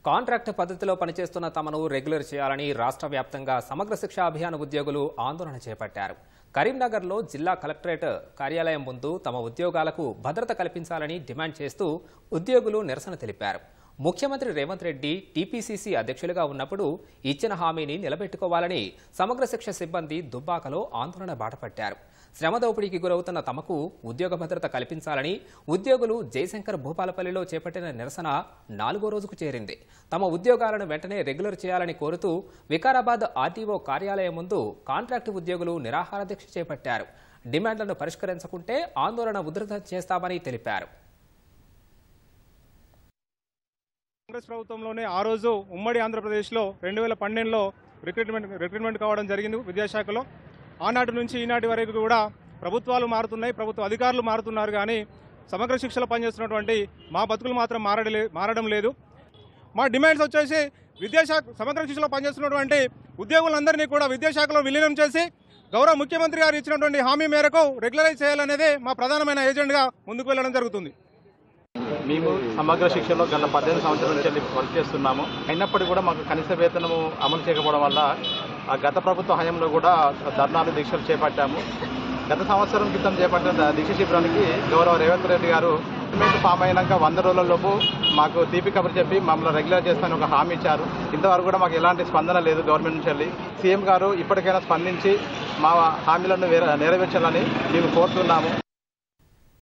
Contract పద్ధతిలో పనిచేస్తున్న తమను రెగ్యులర్ చేయాలని రాష్ట్ర వ్యాప్తంగా సమగ్ర శిక్ష అభియాన్ ఉద్యోగులు ఆందోళన చేపట్టారు. కరీంనగర్లో జిల్లా కలెక్టరేట్ కార్యాలయం ముందు తమ ఉద్యోగాలకు భద్రత కల్పించాలని డిమాండ్ చేస్తూ ఉద్యోగులు నిరసన తెలిపారు. ముఖ్యమంత్రి రేవంత్ రెడ్డి టీపీసీసీ అధ్యక్షులుగా ఉన్నప్పుడు ఇచ్చిన హామీని నిలబెట్టుకోవాలని సమగ్ర శిక్ష సిబ్బంది దుబ్బాకలో ఆందోళన బాటపట్టారు. శ్రమ దోపిడీకి గురవుతున్న తమకు ఉద్యోగ భద్రత కల్పించాలని ఉద్యోగులు జయశంకర్ భూపాలపల్లిలో చేపట్టిన నిరసన 4వ రోజుకు చేరింది. తమ ఉద్యోగాలను వెంటనే రెగ్యులర్ చేయాలని కోరుతూ వికారాబాద్ ఆర్టీఓ కార్యాలయం ముందు కాంట్రాక్టు ఉద్యోగులు నిరాహార దీక్ష చేపట్టారు. డిమాండ్లను పరిష్కరించకుంటే ఆందోళన ఉధృతం చేస్తామని తెలిపారు. కాంగ్రెస్ ప్రభుత్వంలోనే ఆ రోజు ఉమ్మడి ఆంధ్రప్రదేశ్లో 2012లో రిక్రూట్మెంట్ కావడం జరిగింది విద్యాశాఖలో. ఆనాటి నుంచి ఈనాటి వరకు కూడా ప్రభుత్వాలు మారుతున్నాయి, ప్రభుత్వ అధికారులు మారుతున్నారు, కానీ సమగ్ర శిక్షలో పనిచేస్తున్నటువంటి మా బతుకులు మాత్రం మారడం లేదు. మా డిమాండ్స్ వచ్చేసి సమగ్ర శిక్షలో పనిచేస్తున్నటువంటి ఉద్యోగులందరినీ కూడా విద్యాశాఖలో విలీనం చేసి గౌరవ ముఖ్యమంత్రి గారు ఇచ్చినటువంటి హామీ మేరకు రెగ్యులరైజ్ చేయాలనేదే మా ప్రధానమైన ఏజెండాగా ముందుకు వెళ్ళడం జరుగుతుంది. మేము సమగ్ర శిక్షలో గత 18 సంవత్సరాల నుంచి వర్క్ చేస్తున్నాము. అయినప్పటికీ కూడా మాకు కనీస వేతనము అమలు చేయకపోవడం వల్ల గత ప్రభుత్వ హయాంలో కూడా ధర్నాలు దీక్షలు చేపట్టాము. గత సంవత్సరం క్రితం చేపట్టిన దీక్ష శిబిరానికి గౌరవ రేవంత్ రెడ్డి గారు గవర్నమెంట్ ఫామ్ అయినాక 100 రోజులలోపు మాకు తీపి కబురు చెప్పి మమ్మల్ని రెగ్యులర్ చేస్తానని ఒక హామీ ఇచ్చారు. ఇంతవరకు కూడా మాకు ఎలాంటి స్పందన లేదు గవర్నమెంట్ నుంచి వెళ్ళి. సీఎం గారు ఇప్పటికైనా స్పందించి మా హామీలను నెరవేర్చాలని మేము కోరుతున్నాము.